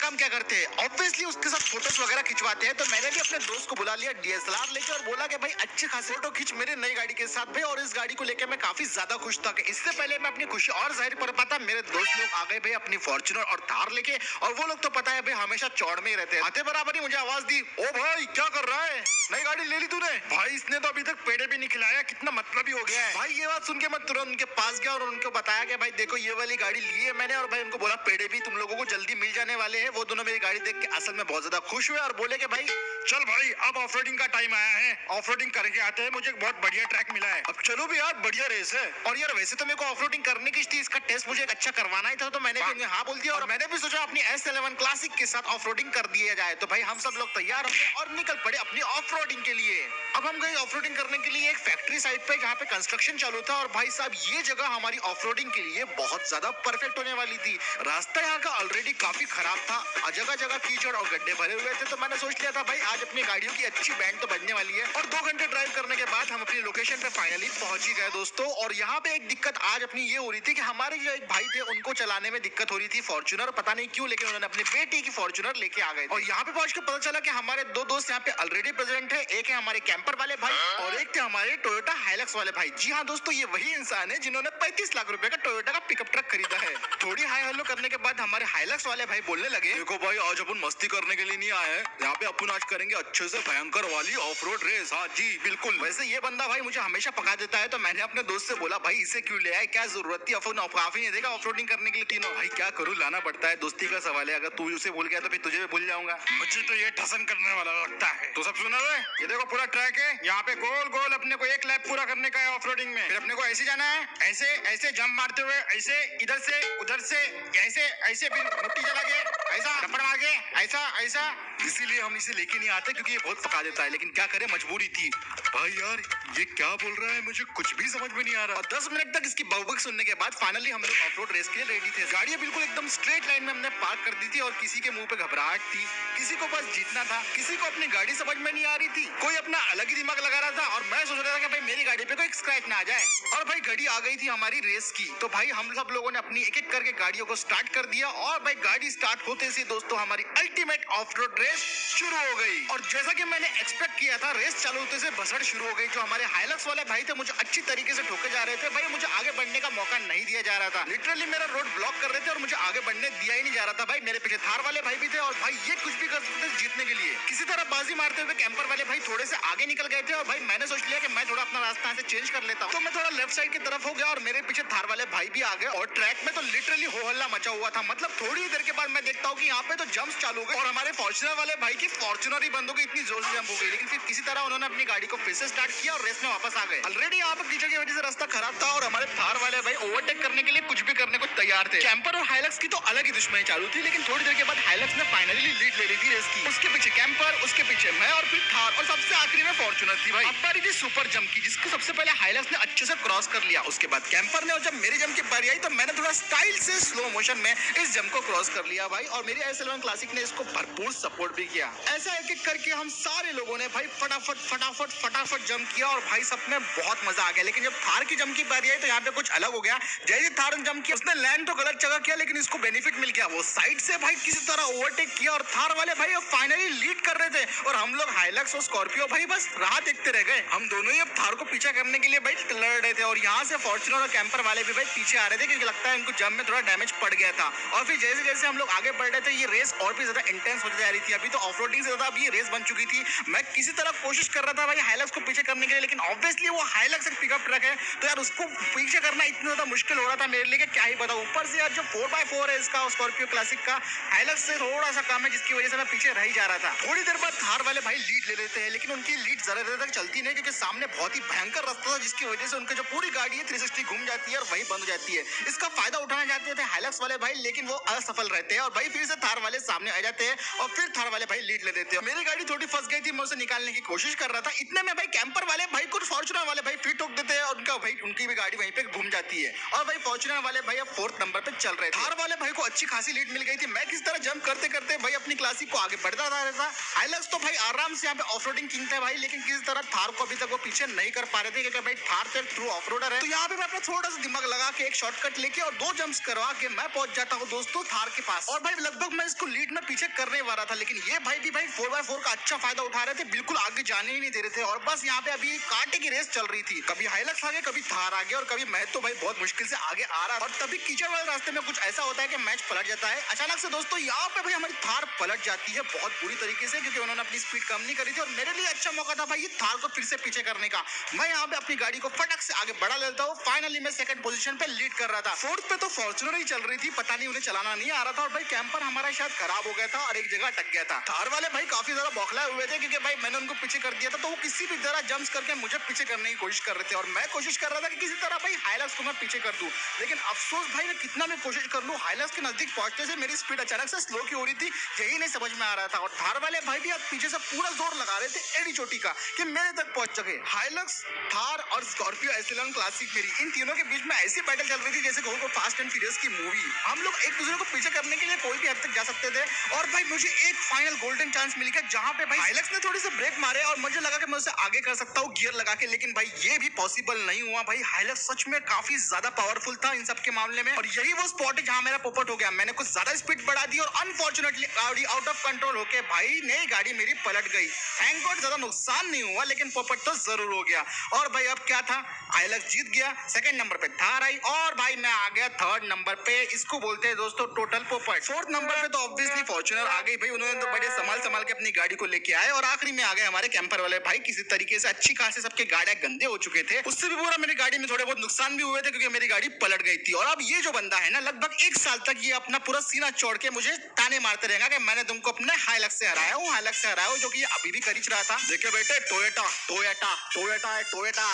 हम क्या करते हैं, ऑब्वियसली उसके साथ फोटोज वगैरह खिंचवाते हैं। तो मैंने भी अपने दोस्त को बुला लिया डीएसएलआर लेके और बोला कि भाई अच्छे खासे फोटो खींच मेरे नई गाड़ी के साथ भाई। और इस गाड़ी को लेकर मैं काफी ज्यादा खुश था कि इससे पहले मैं अपनी खुशी और जाहिर कर पाता, मेरे दोस्त लोग आ गए भाई अपनी फॉर्च्यूनर और थार लेके। और वो लोग तो पता है भाई हमेशा चौड़ में ही रहते हैं। आते बराबर ही मुझे आवाज दी, ओ भाई क्या कर रहा है, नई गाड़ी ले ली तूने? भाई इसने तो अभी तक पेड़े भी नहीं खिलाया, कितना मतलबी हो गया है भाई। ये बात सुन के मैं तुरंत उनके पास गया और उनको बताया कि भाई देखो ये वाली गाड़ी ली है मैंने। और भाई उनको बोला पेड़े भी तुम लोगों को जल्दी मिल जाने वाले हैं। वो दोनों मेरी गाड़ी देख के असल में बहुत ज्यादा खुश हुए और बोले कि भाई चल भाई अब ऑफरोडिंग का टाइम आया है, ऑफरोडिंग करके आते हैं, मुझे बहुत बढ़िया ट्रैक मिला है, अब चलो भी यार बढ़िया रेस है। और यार वैसे तो मेरे को ऑफरोडिंग करने की थी, इसका टेस्ट मुझे एक अच्छा करवाना ही था। तो मैंने भी उन्हें हाँ बोल दिया और मैंने भी सोचा अपनी S11 क्लासिक के साथ ऑफरोडिंग कर दिया जाए। तो भाई हम सब लोग तैयार हो गए और निकल पड़े अपनी ऑफरोडिंग के लिए। अब हम गए ऑफरोडिंग करने के लिए एक फैक्ट्री साइड पे जहाँ पे कंस्ट्रक्शन चालू था। और भाई साहब ये जगह हमारी ऑफरोडिंग के लिए बहुत ज्यादा परफेक्ट होने वाली थी। रास्ता यहाँ का ऑलरेडी काफी खराब था, जगह जगह कीचड़ और गड्ढे भरे हुए थे। तो मैंने सोच लिया था भाई आज अपनी गाड़ियों की अच्छी बैंड तो बजने वाली है। और 2 घंटे ड्राइव करने के बाद हम अपनी लोकेशन पे फाइनली पहुंच ही गए दोस्तों। और यहाँ पे एक दिक्कत आज अपनी ये हो रही थी कि हमारे जो एक भाई थे उनको चलाने में दिक्कत हो रही थी फॉर्च्यूनर, पता नहीं क्यों, लेकिन उन्होंने अपनी बेटी की फॉर्च्यूनर लेके आ गए। और यहाँ पे पहुंच के पता चला कि हमारे 2 दोस्त यहाँ पे ऑलरेडी प्रेजेंट है। एक है हमारे कैंपर वाले भाई और एक थे हमारे टोयोटा हाइलक्स वाले भाई। जी हाँ दोस्तों, ये वही इंसान है जिन्होंने 35 लाख रुपए का टोयोटा का पिकअप ट्रक खरीदा है। थोड़ी हाई हेलो करने के बाद हमारे हाइलक्स वाले भाई बोलने लगे, देखो भाई आज अपन मस्ती करने के लिए नहीं आए हैं, यहाँ पे अपन आज करेंगे अच्छे से भयंकर वाली ऑफ रोड रेस। हाँ जी बिल्कुल। वैसे ये बंदा भाई मुझे हमेशा पका देता है। तो मैंने अपने दोस्त से बोला भाई इसे क्यों ले आए, क्या जरूरत थी, अपन काफी नहीं देगा ऑफ रोडिंग करने के लिए तीनों। भाई क्या करूँ, लाना पड़ता है, दोस्ती का सवाल है, अगर तू उसे भूल गया तो फिर तुझे भी भूल जाऊंगा। मुझे तो ये ठसन करने वाला लगता है। तो सब सुना है, ये देखो पूरा ट्रैक है, यहाँ पे गोल गोल अपने को एक लैप पूरा करने का है ऑफ रोडिंग में। फिर अपने को ऐसे जाना है, ऐसे ऐसे जंप मारते हुए, ऐसे इधर से उधर से, ऐसे ऐसे, फिर मुट्ठी चला के ऐसा रपड़ मार के ऐसा ऐसा। इसीलिए हम इसे लेके नहीं आते क्योंकि ये बहुत पका देता है, लेकिन क्या करें मजबूरी थी। भाई यार ये क्या बोल रहा है, मुझे कुछ भी समझ में नहीं आ रहा। और 10 मिनट तक इसकी बकबक सुनने के बाद फाइनली हम लोग ऑफ रोड रेस के लिए रेडी थे। गाड़ियां बिल्कुल एकदम स्ट्रेट लाइन में हमने पार्क कर दी थी और किसी के मुंह पे घबराहट थी, किसी को बस जीतना था, किसी को अपनी गाड़ी समझ में नहीं आ रही थी, कोई अपना अलग ही दिमाग लगा रहा था। और मैं सोच रहा था कि भाई मेरी गाड़ी पे कोई स्क्रैच ना आ जाए। और भाई गाड़ी आ गई थी हमारी रेस की। तो भाई हम सब लोगों ने अपनी एक एक करके गाड़ियों को स्टार्ट कर दिया। और भाई गाड़ी स्टार्ट होते से दोस्तों हमारी अल्टीमेट ऑफ रोड रेस शुरू हो गई। और जैसा कि मैंने एक्सपेक्ट किया था, रेस चालू होते से भसड़ शुरू हो गई। जो हमारे हाइलक्स वाले भाई थे मुझे अच्छी तरीके से ठोके जा रहे थे। भाई मुझे आगे बढ़ने का मौका नहीं दिया जा रहा था, लिटरली मेरा रोड ब्लॉक कर रहे थे और मुझे आगे बढ़ने दिया ही नहीं जा रहा था। भाई मेरे पीछे थार वाले भाई भी थे और भाई ये कुछ भी कर सकते थे जीतने के लिए। किसी तरह बाजी मारते हुए कैंपर वाले भाई थोड़े से आगे निकल गए थे। और भाई मैंने सोच लिया कि मैं थोड़ा अपना रास्ता से चेंज कर लेता हूँ। तो मैं थोड़ा लेफ्ट साइड की तरफ हो गया और मेरे पीछे थार वाले भाई भी आ गए। और ट्रैक में तो लिटरली हो हल्ला मचा हुआ था। मतलब थोड़ी देर के बाद मैं देखता हूँ कि यहाँ पे तो जंप्स चालू हो गए और हमारे फॉर्च्यूनर वाले भाई की फॉर्च्यूनर ही बंद हो गई, इतनी जोर से जंप हो गई। लेकिन फिर किसी तरह उन्होंने अपनी गाड़ी को फिर से स्टार्ट किया और रेस में वापस आ गए। ऑलरेडी यहाँ पे कीचड़ की वजह से रास्ता खराब था और हमारे थार वाले भाई ओवरटेक करने के लिए कुछ भी करने को तैयार थे। कैंपर और हाइलक्स की तो अलग ही दुश्मनी चालू थी। लेकिन थोड़ी देर के बाद हाइलक्स ने फाइनली लीड ले ली थी रेस की। उसके पीछे कैंपर, उसके पीछे मैं और फिर थार और सबसे आखिरी में फॉर्च्यूनर थी। भाई अब बारी थी सुपर जंप की, जिसको सबसे पहले हाइलक्स ने अच्छे से क्रॉस कर लिया। उसके बाद कैंपर ने, और जब मेरी जंप की बारी आई तो मैंने थोड़ा स्टाइल से स्लो मोशन में इस जंप को क्रॉस कर लिया भाई। और मेरी S11 क्लासिक ने इसको भरपूर सपोर्ट भी किया। ऐसा एक एक करके हम सारे लोगों ने भाई फटाफट फटाफट फटाफट जंप किया और भाई सब में बहुत मजा आ गया। लेकिन जब थार की जंप की बारी आई तो यहाँ पे कुछ अलग हो गया। जैसे थार ने जंप किया, उसने लैंड तो गलत जगह किया लेकिन इसको बेनिफिट मिल गया। वो साइड से भाई किसी तरह ओवरटेक किया और थार वाले भाई अब फाइनली लीड कर रहे थे। और हम लोग हाइलक्स और स्कॉर्पियो भाई बस राह देखते रह गए। हम दोनों ही अब थार को पीछा करने के लिए भाई लड़ रहे थे। और यहाँ से फॉर्च्यूनर और कैंपर वाले भी भाई पीछे आ रहे थे क्योंकि लगता है इनको जंप में थोड़ा डैमेज पड़ गया था। और फिर जैसे जैसे हम लोग आगे बढ़ रहे थे ये रेस और भी ज्यादा इंटेंस होती जा रही थी। अभी तो ऑफ रोडिंग से ज्यादा अब ये रेस बन चुकी थी। मैं किसी तरह कोशिश कर रहा था भाई हाइलक्स को पीछे करने के लिए, लेकिन ऑब्वियसली वो हाइलक्स एक पिकअप ट्रक है तो यार उसको पीछे करना इतना ज्यादा मुश्किल हो रहा था मेरे लिए कि क्या ही बताऊं। ऊपर से यार जो 4x4 है इसका स्कॉर्पियो क्लासिक का, हाइलक्स से थोड़ा सा कम है जिसकी वजह से मैं पीछे रह ही जा रहा था। थोड़ी देर बाद थार वाले भाई लीड ले लेते हैं, लेकिन उनकी लीड ज्यादा देर तक चलती नहीं क्योंकि सामने बहुत ही भयंकर रास्ता था जिसकी वजह से उनकी जो पूरी गाड़ी है 360 घूम जाती है और वही बंद हो जाती है। इसका फायदा उठाना चाहते थे हाइलक्स वाले भाई, लेकिन वो असफल रहते हैं और भाई फिर से थार वाले सामने आ जाते हैं और फिर थार वाले भाई लीड ले देते हैं। मेरी गाड़ी थोड़ी फंस गई थी, मैं उसे निकालने की कोशिश कर रहा था। इतने में भाई कैंपर वाले भाई को फॉर्च्यूनर वाले भाई फिर ठोक देते हैं और उनका भाई उनकी भी गाड़ी वहीं पे घूम जाती है। और भाई फॉर्च्यूनर वाले भाई अब 4th नंबर पे चल रहे थे। थार वाले भाई को अच्छी खासी लीड मिल गई थी। मैं किस तरह जंप करते करते भाई अपनी क्लासिक को आगे बढ़ता रहा था। हाइलक्स तो भाई आराम से यहाँ पे ऑफ रोडिंग किंग था भाई, लेकिन किसी तरह थार को अभी तक वो पीछे नहीं कर पा रहे थे क्योंकि भाई थार तो ट्रू ऑफ रोडर है। तो यहाँ पे मैं अपना थोड़ा सा दिमाग लगा के एक शॉर्टकट लेके और 2 जंप्स करवा के मैं पहुंच जाता हूँ दोस्तों थार के पास। और भाई लगभग मैं इसको लीड में पीछे कर नहीं पा रहा था, लेकिन ये भाई भी भाई 4x4 का अच्छा फायदा उठा रहे थे, बिल्कुल आगे जाने ही नहीं दे रहे थे। और बस यहाँ पे अभी कांटे की रेस चल रही थी, कभी हाइलक्स आ गए, कभी थार आ गया और कभी मैं तो भाई बहुत मुश्किल से आगे आ रहा था। और तभी कीचड़ वाले रास्ते में कुछ ऐसा होता है कि मैच पलट जाता है अचानक से दोस्तों। यहाँ पे भाई हमारी थार पलट जाती है बहुत बुरी तरीके से, क्योंकि उन्होंने अपनी स्पीड कम नहीं करी थी। और मेरे लिए अच्छा मौका था भाई ये थार को फिर से पीछे करने का। मैं यहाँ पे अपनी गाड़ी को फटक से आगे बढ़ा लेता हूँ। फाइनली मैं सेकंड पोजीशन पे लीड कर रहा था। फोर्थ पे तो फॉर्च्यूनर ही चल रही थी, पता नहीं उन्हें चलाना नहीं आ रहा था। और भाई कैंपर हमारा शायद खराब हो गया था और एक जगह अटक गया था। थार वाले भाई काफी ज्यादा बौखलाए हुए थे, क्योंकि भाई मैंने उनको पीछे कर दिया था, तो वो किसी भी तरह जंप्स करके मुझे पीछे करने की कोशिश कर रहे थे। और मैं कोशिश कर रहा था कि किसी तरह भाई हाइलक्स को मैं पीछे कर दूं, लेकिन अफसोस भाई मैं कितना भी कोशिश कर लूं, हाइलक्स के नजदीक पहुंचने से मेरी स्पीड अचानक से स्लो क्यों हो रही थी यही नहीं समझ में आ रहा था। और थार वाले भाई भी अब पीछे से पूरा जोर लगा रहे थे एडी चोटी का कि मेरे तक पहुंच सके। हाइलक्स, थार और स्कॉर्पियो एसएल क्लासिक, मेरी इन तीनों के बीच में ऐसी बैटल चल रही थी जैसे कहूं फास्ट एंड फ्यूरियस की मूवी। हम लोग एक दूसरे को पीछे करने के लिए कोई भी हद तक जा सकते थे। और भाई मुझे एक फाइनल गोल्डन चांस मिल गया जहां पे भाई हाइलक्स ने थोड़ी सी ब्रेक मारे और मुझे लगा कि मैं उसे आगे कर सकता हूँ गियर लगा के, लेकिन भाई ये भी पॉसिबल नहीं हुआ। भाई हाइलक्स सच में काफी ज्यादा पावरफुल था इन सब के मामले में। और यही वो स्पॉट है जहां मेरा पोपट हो गया। मैंने कुछ ज्यादा स्पीड बढ़ा दी और अनफॉर्चुनेटली गाड़ी आउट ऑफ कंट्रोल होके भाई नई गाड़ी मेरी पलट गई। थैंक गॉड ज्यादा नुकसान नहीं हुआ, लेकिन पोपट तो जरूर हो गया। और भाई अब क्या था, हाइलक्स जीत गया, सेकंड नंबर पे थार आई और भाई मैं आ गया थर्ड नंबर पे। इसको बोलते हैं दोस्तों टोटल पोपट। फोर्थ नंबर पे तो ऑब्वियसली फॉर्च्यूनर आ गई भाई, उन्होंने तो बड़े संभाल संभाल के अपनी गाड़ी को लेके आए। और आखिरी में आ गए हमारे कैंपर वाले भाई, किसी तरीके से अच्छी खासी सबके गाड़ियां गंदे हो चुके थे। उससे भी बुरा मेरी गाड़ी में थोड़े बहुत नुकसान भी हुए थे, क्योंकि मेरी गाड़ी पलट गई थी। और अब ये जो बंदा है ना, लगभग 1 साल तक ये अपना पूरा सीना छोड़ के मुझे ताने मारते रहेगा कि मैंने तुमको अपने हाइलक्स से हराया हूँ, हाइलक्स से हराया हूँ, जो कि ये अभी भी कर ही रहा था। देखिए बेटे, टोयोटा टोयोटा टोयोटा है टोयोटा।